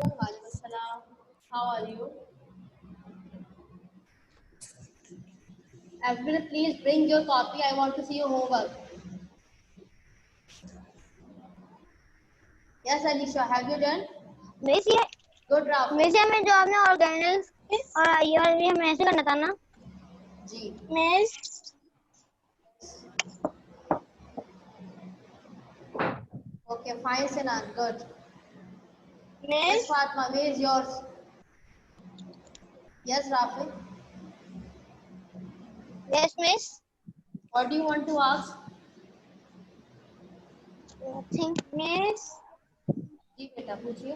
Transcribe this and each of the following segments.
Walaikum Salam. How are you? Everyone, please bring your copy. I want to see your homework. Yes, Alisha, have you done? Miss ये Good, Rafi. Miss ये हमें जो आपने Organics और ये वाली हमें ऐसे करना था ना Ji. Miss Okay, fine, Sinan. Good. Yes, miss Fatma, where is yours? Yes, Rafi. Yes miss What do you want to ask? Think miss ji बेटा पूछिए.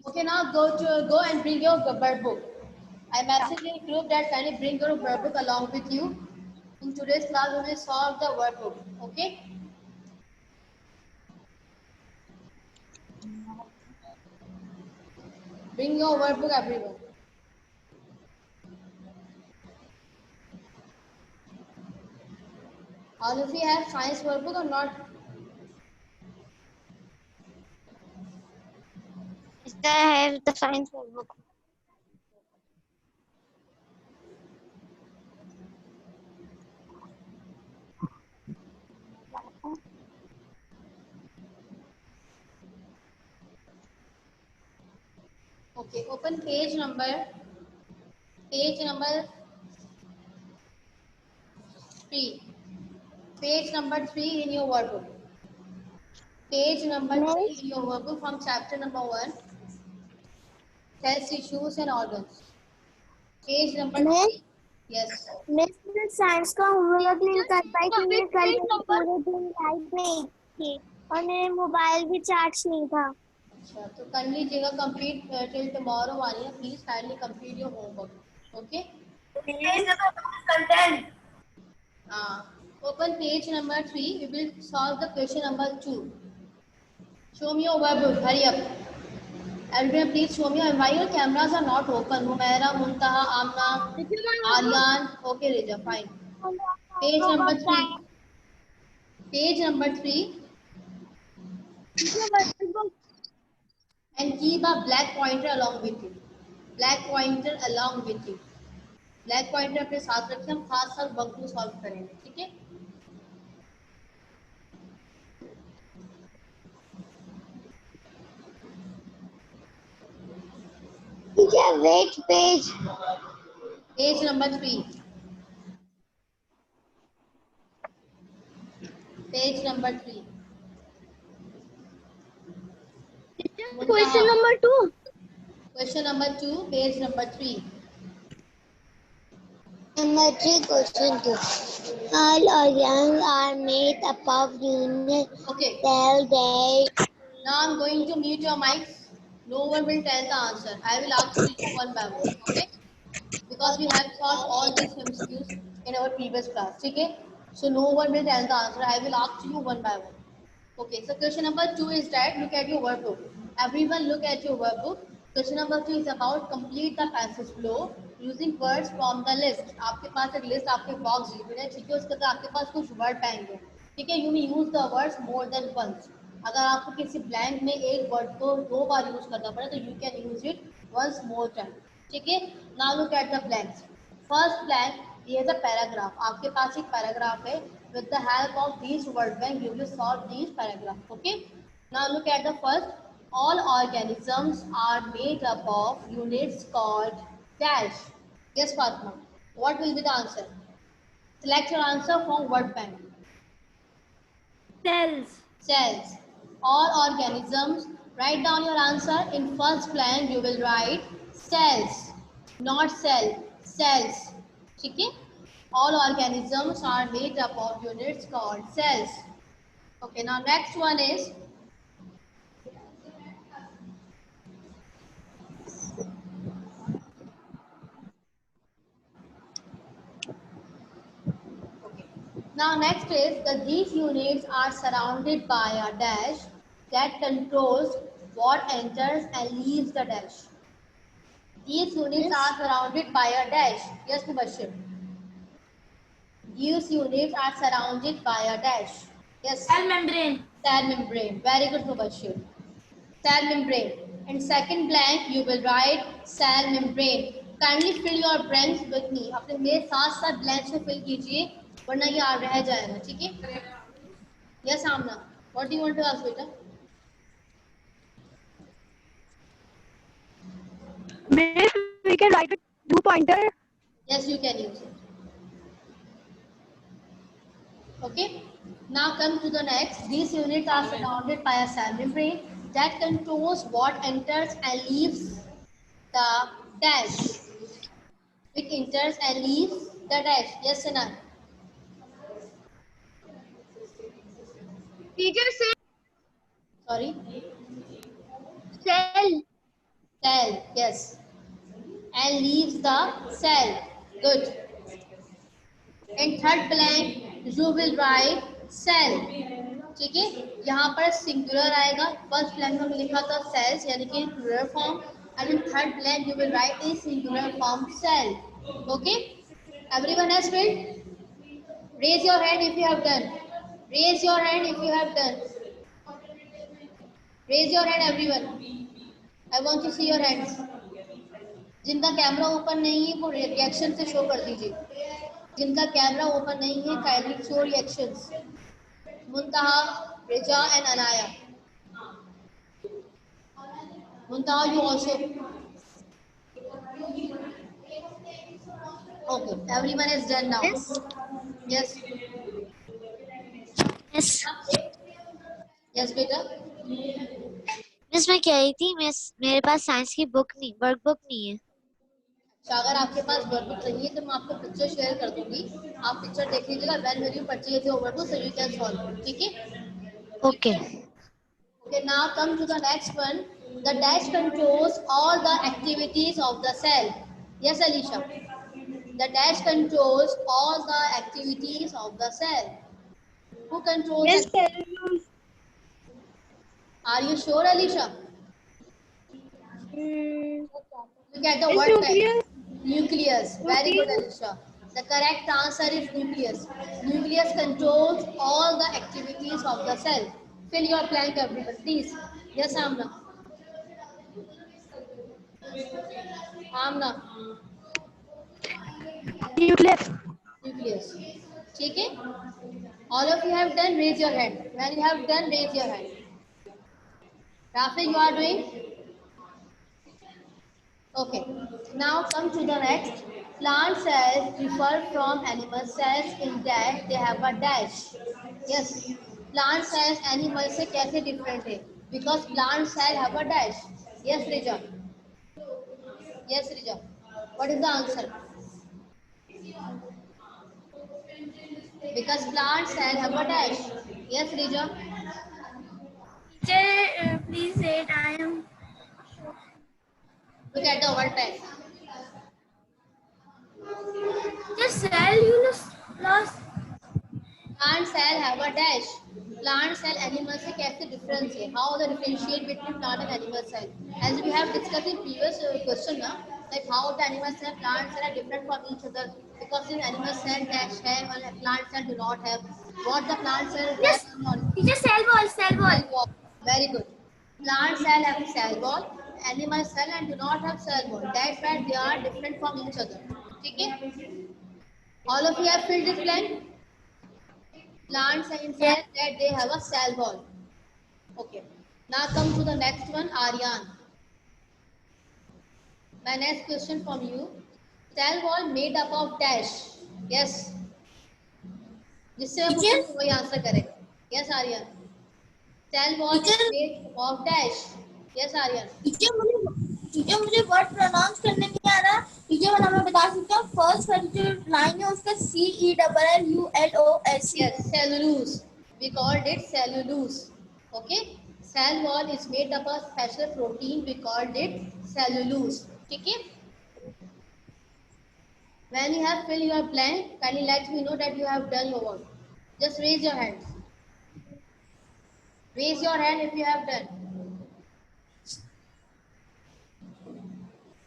Okay, now go and bring your bird book. I messaged in group that kindly bring your bird book along with you. In today's class, we will solve the word book. Okay? Bring your word book, everyone. All of you have science word book or not? I have the science book. Okay, open page number 3. Page number 3 in your workbook. Page number 3 in your workbook from chapter number 1. Cells, tissues and organs. Page number 3. Yes. Miss मैं science का homework नहीं कर पाई क्योंकि कल पूरे दिन light नहीं थी और मेरे मोबाइल भी चार्ज नहीं था. अच्छा तो कर लीजिएगा कंप्लीट टिल टुमारो वाली please kindly complete your homework. Okay. Content Open page number 3. We will solve the question number 2. Show me your workbook. Hurry up. Everyone, please show me. Why your cameras are not open? Humaira, Muntaha, Amna, Aryan. Okay, Reja, fine. Page number 3. Page number 3. And keep a black pointer along with you. Black pointer along with you. Black pointer अपने साथ रखें. हम खास साथ work को solve करेंगे. ठीक है. Which page? Page number 3. Page number 3. Question number 2. Question number 2. Page number 3. Number 3 question 2. All organs are made up of unit Okay. cell they. Now I'm going to mute your mics. No one will tell the answer. I will ask you one by one. Okay. Because we have solved all these MCQs in our previous class. Okay. So no one will tell the answer. I will ask you one by one. Okay. So question number 2 is that look at your workbook. Everyone look at your workbook. Question number 2 is about complete the passage flow using words from the list. आपके पास एक list आपके box दी हुई है. ठीक है. उसके अंदर आपके पास कुछ word पाएंगे. ठीक है. You may use the words more than once. अगर आपको किसी blank में एक word को 2 बार यूज करना पड़े तो you can use it once more time. ठीक है. Now look at the blanks. First blank, here is a paragraph. आपके पास एक paragraph है. With the help of these word bank, you will solve these paragraphs. Okay. Now look at the first. All organisms are made up of units called dash. Yes, Fatma. What will be the answer? Select your answer from word bank. Cells. Cells. All organisms. Write down your answer. In first blank, you will write cells, not cell. Cells. ठीक है? All organisms are made up of units called cells. Okay. Now next one is. Now next is that these units are surrounded by a dash that controls what enters and leaves the dash. These units are surrounded by a dash. Yes, Mubashir. These units are surrounded by a dash. Yes. Cell membrane. Cell membrane. Very good, Mubashir. Cell membrane. In second blank, you will write cell membrane. Kindly fill your blanks with me. अपने मेरे साथ साथ blanks को fill कीजिए, वरना ये रह जाएगा, ठीक है? Yes, Amna. What do you want to ask, beta? Miss, we can write with 2 pointer. Yes, you can use it. Okay. Now come to the next. These units are surrounded by a cell membrane that controls what enters and leaves the dash. It enters and leaves the dash. Yes, Sinan. Teacher said Sorry. cell. Cell. Yes. And leaves the cell. Good. In third blank, you will write cell. ठीक है, यहाँ पर singular आएगा. First blank में लिखा था cells यानी कि plural form, and in third blank you will write a singular form cell. Okay, everyone has filled? Raise your hand if you have done. Raise your hand if you have done. Raise your hand everyone. I want to see your hands. जिनका camera open नहीं है वो reaction से show कर दीजिए. जिनका camera open नहीं है kindly show reactions. Muntaha, Rija and Anaya. Muntaha, you also. Okay, everyone is done now. Yes. Yes. Yes. Yes, beta. Miss मैं कह रही थी मिस मेरे पास साइंस की बुक नहीं वर्क बुक नहीं है. तो अगर आपके पास वर्कबुक नहीं है तो मैं आपको पिक्चर शेयर कर दूंगी. आप पिक्चर देख लीजिएगा. When will you purchase your workbook so you can solve. ठीक है. Okay. Okay, now come to the next one. The dash controls all the activities of the cell. Yes, Alicia. The dash controls all the activities of the cell. Who controls Yes, it? Are you sure, Alicia? You get the word nucleus. Nucleus. Very good, Alicia. The correct answer is nucleus. Nucleus controls all the activities of the cell. Fill your blank, everyone, please. Yes, Amna. Amna. Nucleus. Nucleus. ठीक है? All of you have done. Raise your hand. When you have done, raise your hand. Rafi, you are doing? Okay. Now come to the next. Plant cells differ from animal cells in that they have a dash. Yes. Plant cells animal से कैसे different है? Because plant cell have a dash. Yes, Rija. Yes, Rija. What is the answer? Because plant cell have a dash. Yes, Rija. Teacher, please say it. I am. Look at the one time. Just cell you lost. Plant cell have a dash. Plant cell animal से कैसे difference है? How the differentiate between plant and animal cell? As we have discussed in previous question ना, like how the animal cell, plant cell are different from each other because in animal cell dash have and plant cell do not have. What the plant cell Yes. have? Teacher, cell wall, cell wall. Cell wall. Very good. Plant cell have cell wall, animal cell and do not have cell wall. That's why they are different from each other. ठीक है? All of you have filled this blank. Plants and inside that they have a cell wall. Okay. Now come to the next one, Aryan. My next question from you. Cell wall made up of dash. Yes. जिससे हम Teacher? वही answer करेगा. Yes, Aryan. Cell wall is made of dash. Yes, Aryan. Teacher मुझे word pronounce करने नहीं आ रहा. Teacher मैं हमें बता सकता हूँ फर्स्ट जो लाइन है उसका CELLULOS. Yes, cellulose. We called it cellulose. Okay. Cell wall is made up of special protein. We called it cellulose. ठीक है? When you have filled your blank, kindly let me know that you have done your work. Just raise your hands. Raise your hand if you have done.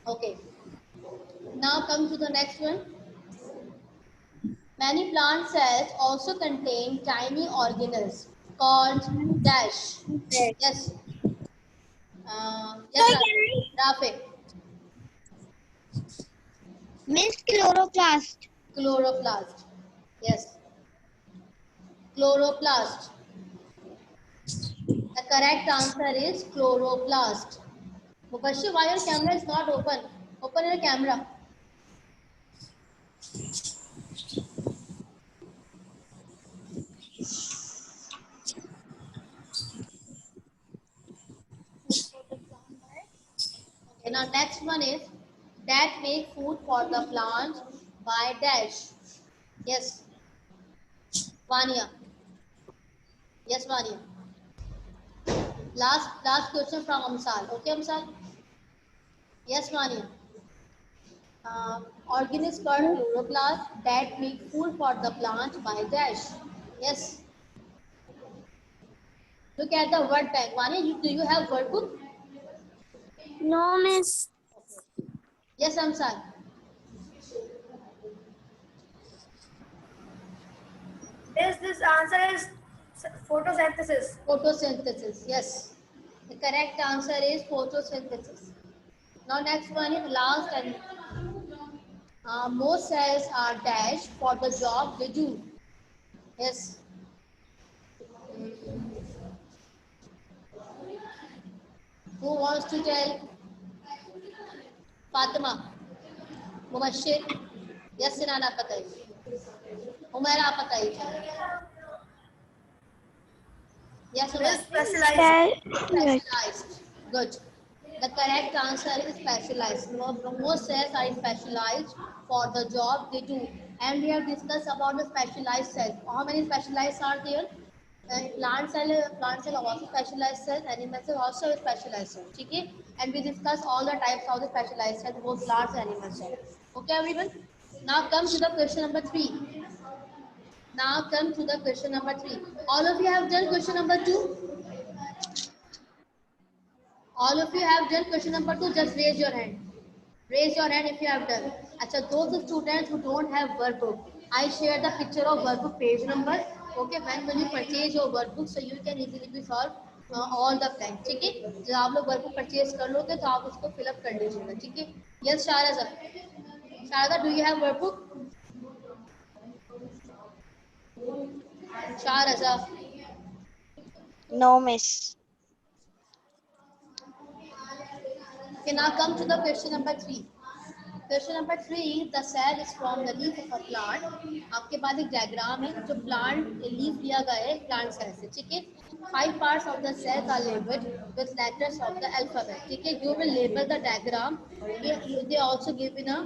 Okay. Now come to the next one. Many plant cells also contain tiny organelles called dash. Yes. Yes, Rafe. Miss chloroplast. Chloroplast. Yes. Chloroplast. The correct answer is chloroplast. Mubashir, why your camera is not open? Open your camera. Okay, now next one is that make food for the plant by dash. Yes, Vania. Yes, Vania. Last question from Amsal. Okay, Amsal? Yes, Vania. Organism called chloroplast that make food for the plant by dash. Yes. Look at the word bank. Vania, do you have word book? No, miss. Yes, Amsal. This answer is photosynthesis. Photosynthesis. Yes. The correct answer is photosynthesis. Now next one is last and most cells are dash for the job they do. Yes. Who wants to tell? Fatima. Mubashir. Yes, Sinana Patai. Umaira Patai. Yes, Miss Umaira. specialized. Specialized. Good. The correct answer is specialized. Most cells are specialized for the job they do. And we have discussed about the specialized cells. How many specialized are there? Plant cell also specialized cells, animal cell also a specialized cell. Okay? And we discuss all the types of the specialized cells, both plants and animal cells. Okay, everyone? Now come to the question number 3. Now come to the question number 3. All of you have done question number 2? All of you have done question number 2, just raise your hand. Raise your hand if you have done. Achha, those students who don't have workbook, I share the picture of workbook page number. Okay, when will you purchase your workbook so you can easily be solve all the blanks. ठीक है? जब आप लोग workbook purchase कर लोगे तो आप उसको fill up कर लीजिएगा. ठीक है? Yes, Sharaza. Sharaza, do you have workbook? Sharaza. No, miss. Okay, now come to the question number 3. Question number 3, the cell is from the leaf of a plant. आपके पास एक diagram है जो plant leaf लिया गया है plant cell से, ठीक है? 5 parts of the cells are labeled with letters of the alphabet, ठीक है? You will label the diagram. They also give in a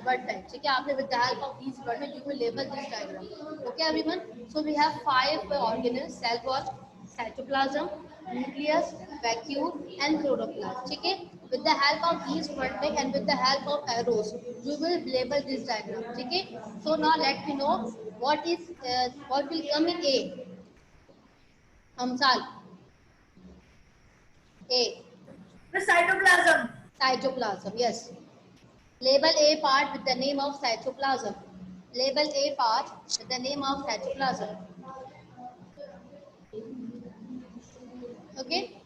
word type, ठीक है? आपने with the help of these words you will label this diagram. Okay, everyone? So we have 5 organelles: cell wall, cytoplasm, nucleus, vacuole, and chloroplast. ठीक है? With the help of these vertex and with the help of arrows, you will label this diagram. ठीक है? So now let me know what will come in A. Amsal. A. The cytoplasm. Cytoplasm. Yes. Label A part with the name of cytoplasm. Label A part with the name of cytoplasm. Okay.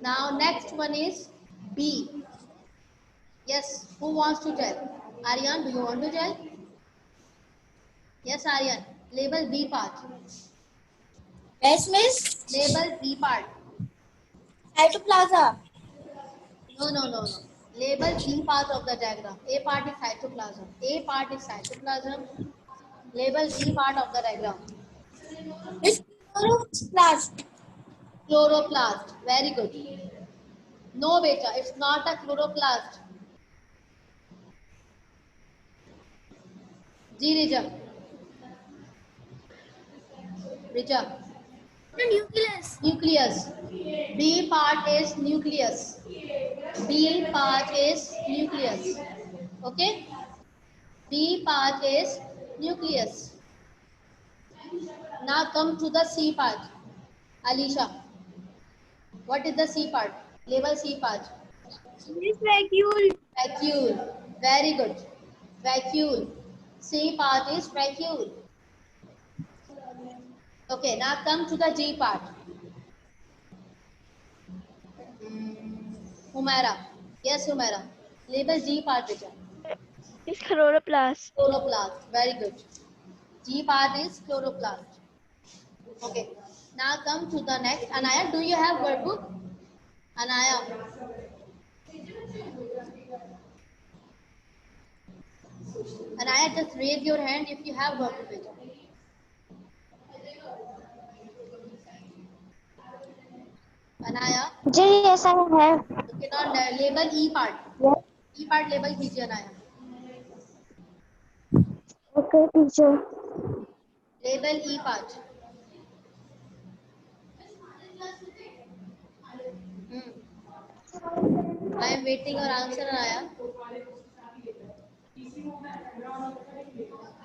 Now next one is B. Yes, who wants to tell? Aryan, do you want to tell? Yes, Aryan. Label B part. Yes, miss. Label B part. Cytoplasm. No. Label B part of the diagram. A part is cytoplasm. A part is cytoplasm. Label B part of the diagram. It's chloroplast. Chloroplast. Very good. No, beta, it's not a chloroplast. G, Rija. Rija. The nucleus. Nucleus. B part is nucleus. B part is nucleus. Okay? B part is nucleus. Now come to the C part. Alisha. What is the C part? Label C part. Miss vacuole. Vacuole. Very good. Vacuole. C part is vacuole. Okay, now come to the G part. Humaira. Yes, Humaira. Label G part, beta. Is chloroplast. Chloroplast. Very good. G part is chloroplast. Okay. Now come to the next. Anaya, do you have workbook? Anaya. Anaya, just raise your hand if you have workbook, beta. Anaya. Yes, I have. Okay, now label E part. Yes. E part label कीजिए Anaya. Okay, teacher. Label E part. I am waiting your answer, Anaya.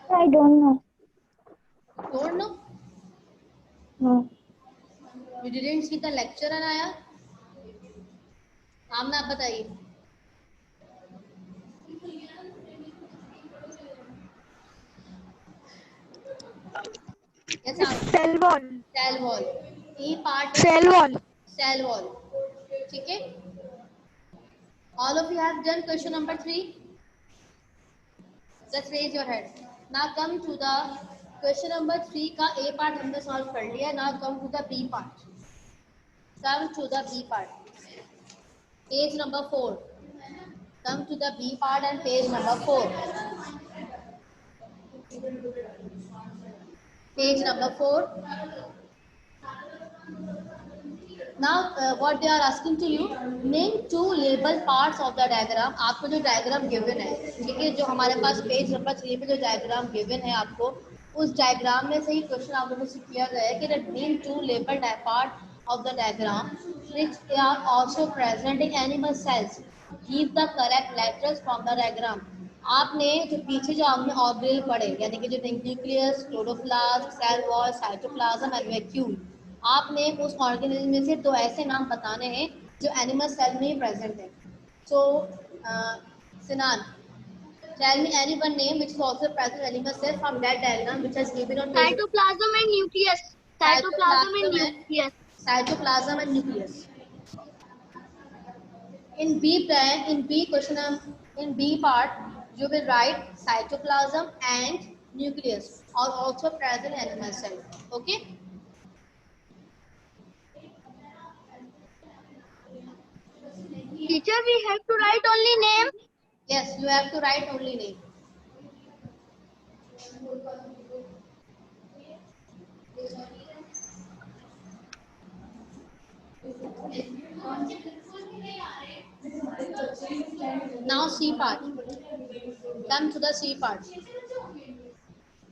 I don't know. Don't know? No. You didn't see the lecture, Anaya? आमना आप बताइए. Yes, आप. Cell wall. Cell wall. E part is Cell wall. cell wall. ठीक है? All of you have done question number 3. Just raise your hand. Now come to the question number 3 का A part हमने solve कर लिया. Now come to the B part. Come to the B part. Page number 4. Come to the B part and page number 4. Page number 4. Now what they are asking to you, name 2 label parts of the diagram. आपको जो diagram given है, ठीक है, जो हमारे पास page number 3 पे जो diagram given है आपको, उस diagram में से ही क्वेश्चन आप लोगों से किया गया है कि name 2 label part of the diagram which are also present in animal cells. Give the correct letters from the diagram. आपने जो पीछे जो आपने ऑर्गेनेल पढ़े, यानी कि जो nucleus, chloroplast, cell wall, cytoplasm and vacuole, आपने उस ऑर्गेनेल में से 2 ऐसे नाम बताने हैं जो एनिमल सेल में प्रेजेंट है. सो सिनान, tell me any one name which is also present in animal cell from that diagram which has given on page. Cytoplasm and nucleus. Cytoplasm and nucleus. Cytoplasm and nucleus. In B question, in B part you will write cytoplasm and nucleus are also present in animal cell. Okay. Teacher, we have to write only name. Yes, you have to write only name. Now C part. Come to the C part.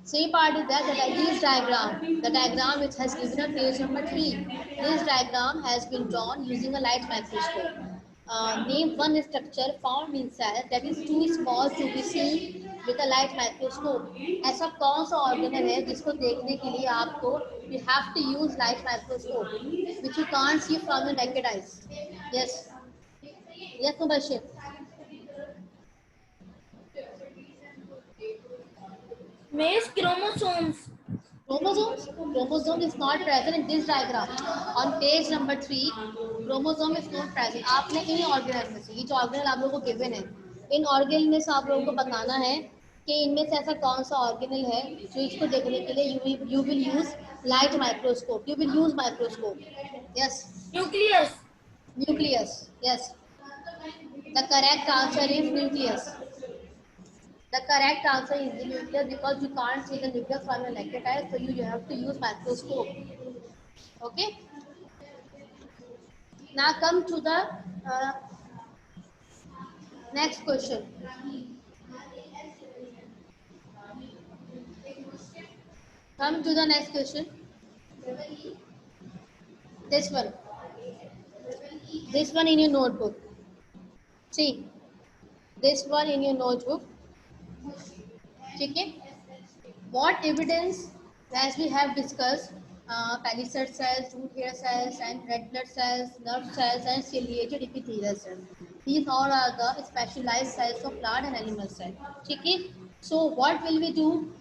C part is that this diagram, the diagram which has given on page number 3. This diagram has been drawn using a light microscope. Name one structure found in cell that is too small to be seen with a light microscope. ऐसा कौन सा organelle है जिसको देखने के लिए आपको you have to use light microscope which you can't see from your naked eyes. Yes. Yes, Mubashir. Miss, chromosomes. Chromosome is not present in this diagram. On page number 3, chromosome is not present. आपने इन organelle में से, ये जो organelle आप लोगों को given है, इन organelle में से आप लोगों को बताना है कि इनमें से ऐसा कौन सा ऑर्गेनल है जो इसको देखने के लिए you will use light microscope. You will use microscope. Yes. Nucleus. Nucleus. Yes. The correct answer is nucleus. The correct answer is the nucleus because you can't see the nucleus from your naked eye, so you have to use microscope. Okay. Now come to the next question. Come to the next question. This one. This one in your notebook. See. This one in your notebook. Okay. What evidence, as we have discussed, palisade cells, root hair cells, and red blood cells, nerve cells, and ciliated epithelial cells. These all are the specialized cells of plant and animal cell. Okay. So what will we do?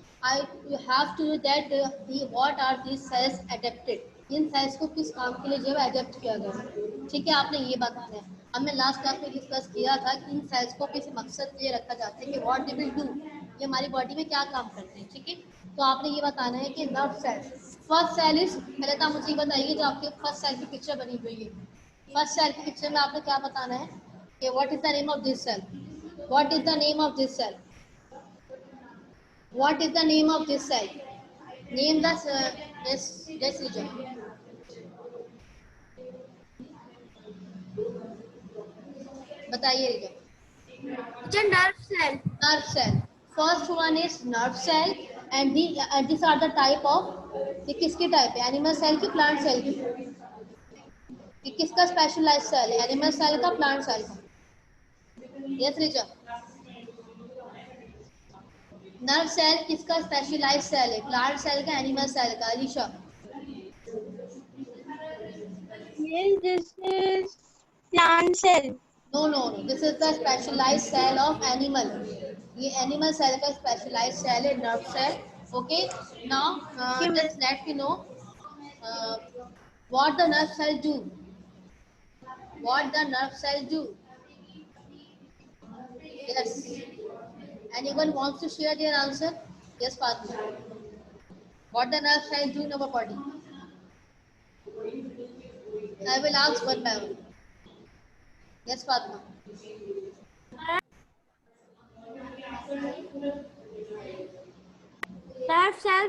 you have to know that what are these cells adapted. इन cells को किस काम के लिए जो है adapt किया गया है, ठीक है, आपने ये बताना है। हमने लास्ट क्लास में डिस्कस किया था कि इन सेल्स को किसी मकसद के लिए रखा जाता है कि व्हाट दे विल डू, ये हमारी बॉडी में क्या काम करते हैं, ठीक है। तो आपने ये बताना है कि nerve cells, first cell is, पहले तो आप मुझे ये बताइए जो आपके फर्स्ट सेल की पिक्चर बनी हुई है, फर्स्ट सेल की पिक्चर में आपने क्या बताना है कि what is the name of this cell, what is the name of this cell, what is the name of this cell, name the this region, बताइए region। It's a nerve cell. Nerve cell, first one is nerve cell and these are the type of, ये किसकी type है, animal cell की, plant cell की, ये किसका specialize cell है, animal cell का, प्लांट सेल का, यस रीजन। नर्व सेल किसका स्पेशलाइज सेल है, प्लांट सेल का, एनिमल सेल का, Alisha. Yes, this is plant cell. No no no, this is the specialize cell of animal, ये एनिमल सेल का स्पेशलाइज सेल है, nerve cell. Okay, now just let me know what the nerve cell do, what the nerve cell do, yes, anyone wants to share their answer, yes Fatima, what the nerve cell do in our body, I will ask one by one, yes Fatima. Nerve cell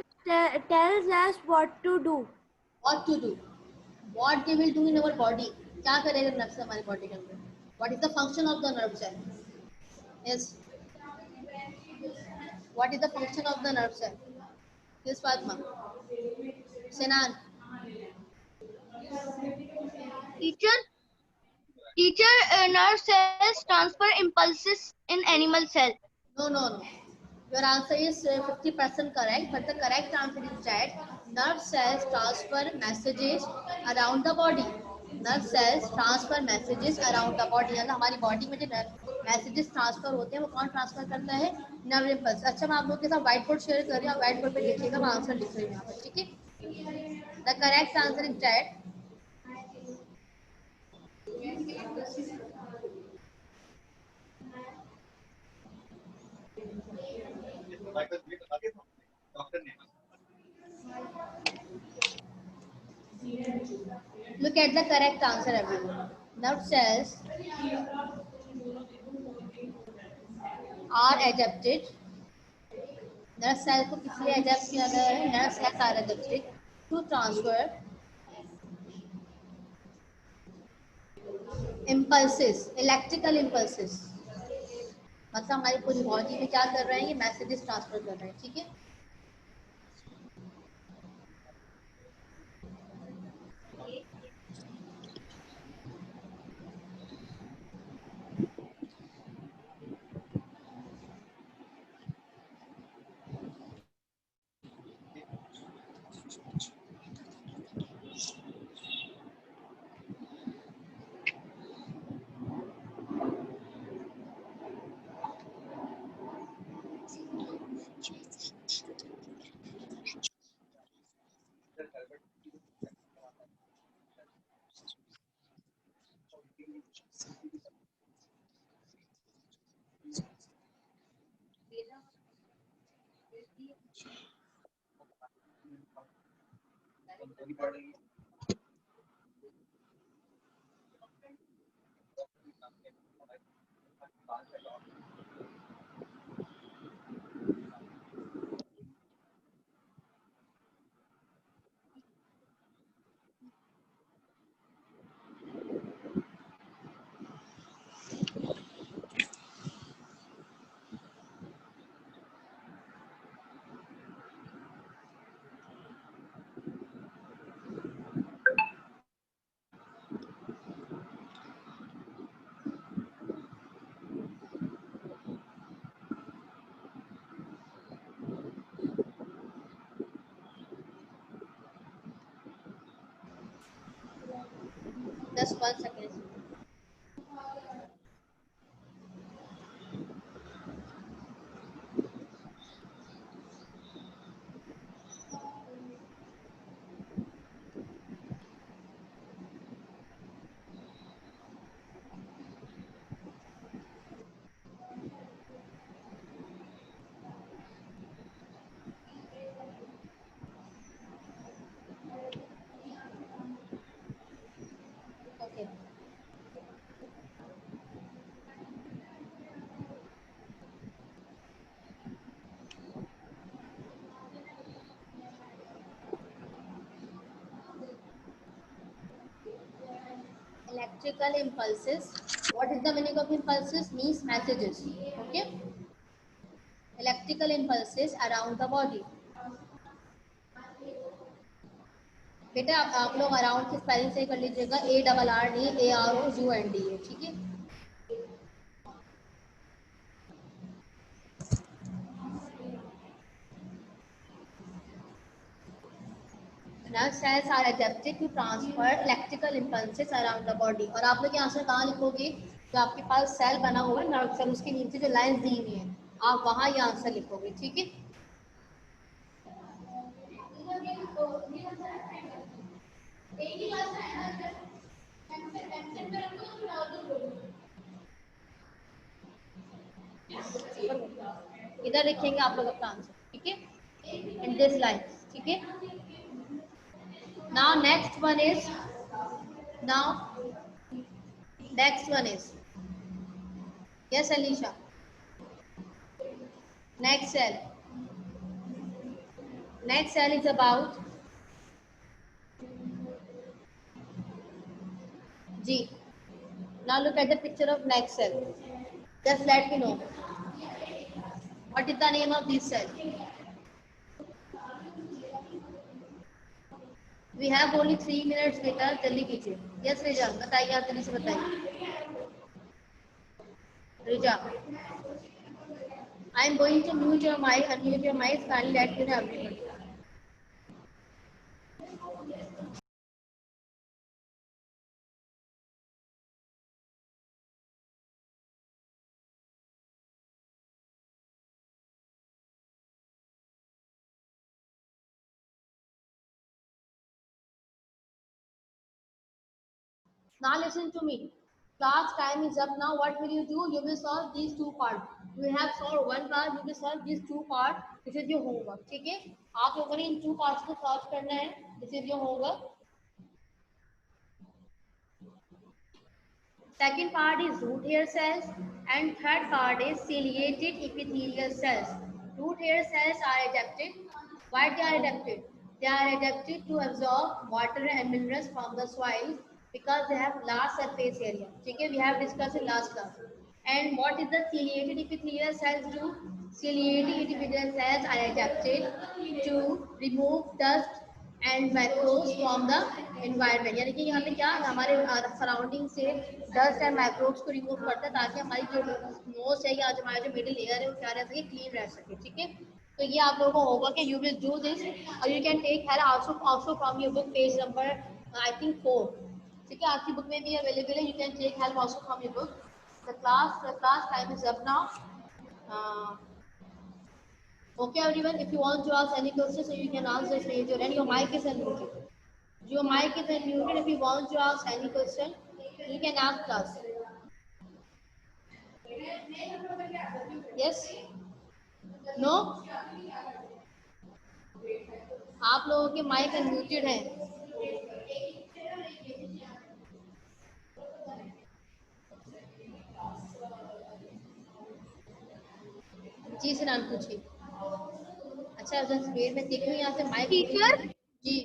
tells us what to do. What to do, what they will do in our body, क्या करेगा nerve से हमारी body के अंदर, what is the function of the nerve cell, yes, what is the function of the nerve cell, yes Fatma, Sinan, Teacher, teacher, nerve cells transfer impulses in animal cell. no no no, your answer is 50% correct, but the correct answer is that nerve cells transfer messages around the body, nerve cells transfer messages around the body, यानी हमारी body में जो messages transfer होते हैं वो कौन transfer करता है, नर्व इम्पल्स। अच्छा, मैं आप लोगों के साथ व्हाइट बोर्ड शेयर कर रही हूँ, व्हाइट बोर्ड पे देखिएगा, मैं आंसर लिख रही हूँ यहाँ पर, ठीक है। The correct answer is that, look at the correct answer everyone, nerve cells are adapted, nerve cell को किस लिए एडेप्ट किया गया है, nerve cells are adapted to transfer impulses, electrical impulses, मतलब हमारी पूरी बॉडी में क्या कर रहे हैं, ये मैसेजेस ट्रांसफर कर रहे हैं, ठीक है। Just 1 second. electrical impulses. What is the meaning of impulses? Means messages. Okay. Electrical impulses around the body. बेटा आप लोग अराउंड की स्पेलिंग सही कर लीजिएगा, ARRDAROUND, ठीक है। Nerve cells are adapted to transfer electrical impulses around the body. और आप लोग यहाँ से कहाँ लिखोगे? जो आपके पास सेल बना हुआ है नर्व सेल, उसके नीचे जो लाइंस दी हुई हैं, आप वहाँ ये आंसर लिखोगे, ठीक है। इधर लिखेंगे आप लोग अपना आंसर, ठीक है, इन दिस लाइन, ठीक है। Now next one is yes Alicia, next cell is about G. Now look at the picture of next cell. Just let me know what is the name of this cell. We have only 3 minutes बेटा, जल्दी कीजिए। Yes रिजा, बताइए, आप जल्दी से बताइए। रिजा, I am going to mute your mic, unmute your mic, kindly let me know everybody. Now listen to me. Class time is up now. What will you do? You will solve these two parts. You have solved one part. You will solve these two parts. This is your homework. ठीक है? आप लोगों ने इन two parts को solve करना है. This is your homework. Second part is root hair cells, and third part is ciliated epithelial cells. Root hair cells are adapted. Why they are adapted? They are adapted to absorb water and minerals from the soil because they have large surface area. Okay, we have discussed in last class. And what is the ciliated epithelial cells do? Ciliated epithelial cells are adapted to remove dust and microbes from the environment. यानी कि हमें क्या, हमारे surrounding से dust and microbes को remove करता है ताकि हमारी जो नोज है या हमारा जो मिडिल लेयर है वो क्या रह सके, क्लीन रह सके, ठीक है। तो ये आप लोगों को होगा कि यू विल डू दिस और you can take help also from your book page number I think 4, ठीक है, आपकी बुक में भी अवेलेबल है। You can take help also from your book. The class time is up now. Okay, everyone, if you want to ask any questions, so you can ask, just raise your hand. Your mic is unmuted. Your mic is unmuted. If you want to ask any question, you can ask us. Yes? No? आप लोगों के mic unmuted हैं। जी सिनान पूछिए। अच्छा तस्वीर में देख रही हूँ यहाँ से mic. Teacher ji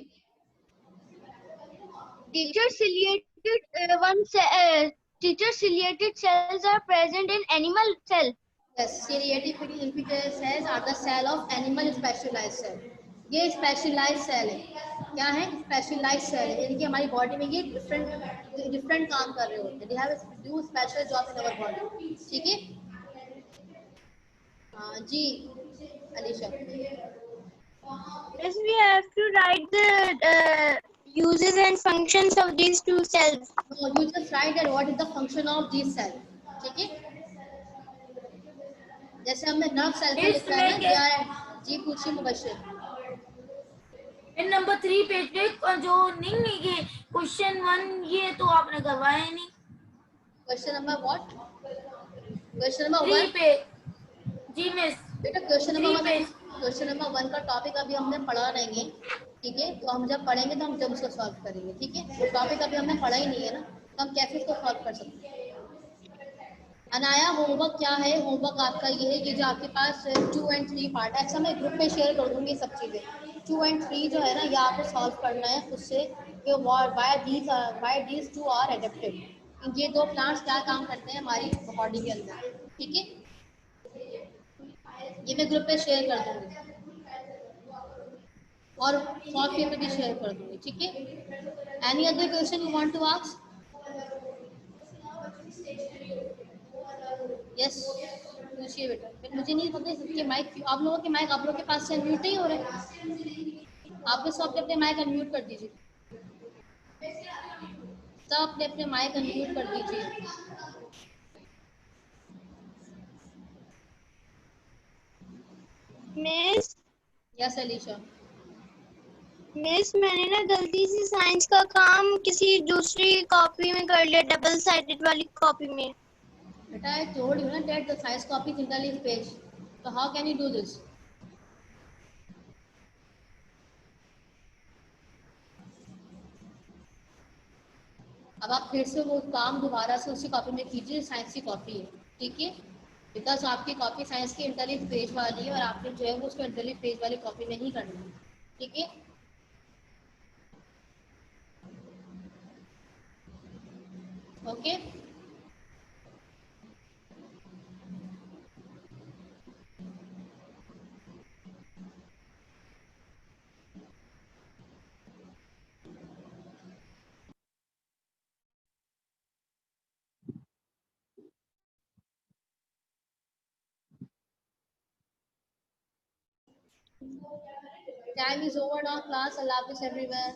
teacher ciliated cells are present in animal cell. yes, ciliated epithelial cells are the cell of animal specialized cell. ये स्पेशलाइज सेल है। क्या है? स्पेशलाइज सेल है, यानी कि हमारी बॉडी में ये डिफरेंट काम कर रहे होते हैं। They have do special job in our body, ठीक है। हाँ जी Alisha. Yes, we have to write the uses and functions of these two cells. No, you just write that what is the function of this cell, ठीक है। जैसे हमने nerve cell को लिखा है ना, क्या जी पूछिए मुबश्शिर। इन नंबर 3 पेज पे जो नहीं ये क्वेश्चन 1 ये तो आपने करवाया ही नहीं। Question number what? Question number 3 1 पे जी मिस बेटा। क्वेश्चन नंबर 1 का टॉपिक अभी हमने पढ़ा नहीं है, ठीक है। तो हम जब पढ़ेंगे तो हम जब उसको सॉल्व करेंगे, ठीक है। वो टॉपिक अभी हमने पढ़ा ही नहीं है ना, तो हम कैसे इसको सॉल्व कर सकते हैं। अनाया होमवर्क क्या है? होमवर्क आपका ये है कि जो आपके पास 2 and 3 पार्ट है। अच्छा मैं ग्रुप में शेयर कर दूंगी सब चीज़ें। 2 and 3 जो है ना, ये आपको सॉल्व करना है उससे कि why these two are adapted, ये दो प्लांट्स क्या काम करते हैं हमारी बॉडी के अंदर, ठीक है। ये मैं ग्रुप पे शेयर कर दूंगी और सॉफ्टवेयर पे भी शेयर कर दूंगी, ठीक है। Any other question you want to ask? Yes, पूछिए बेटा। फिर मुझे नहीं पता सबके माइक, आप लोगों के माइक आप लोगों के पास से अनम्यूट नहीं हो रहे। आप भी सब अपने माइक अनम्यूट कर दीजिए, सब अपने अपने माइक अनम्यूट कर दीजिए। Miss yes Alisha. मिस मैंने ना गलती से साइंस का काम किसी दूसरी कॉपी में कर लिया, डबल साइडेड वाली कॉपी में। बेटा I told you ना that the size copy is in the leaf page. So how can you do this? अब आप फिर से वो काम दोबारा से उसी कॉपी में कीजिए, साइंस की कॉपी है, ठीक है। बिकॉज आपकी कॉपी साइंस की इंटरलीफ पेज वाली है और आपने जो है वो उसको इंटरलीफ पेज वाली कॉपी में ही करना है, ठीक है। Okay time is over now class. अल्लाह हाफिज़ एवरीवन।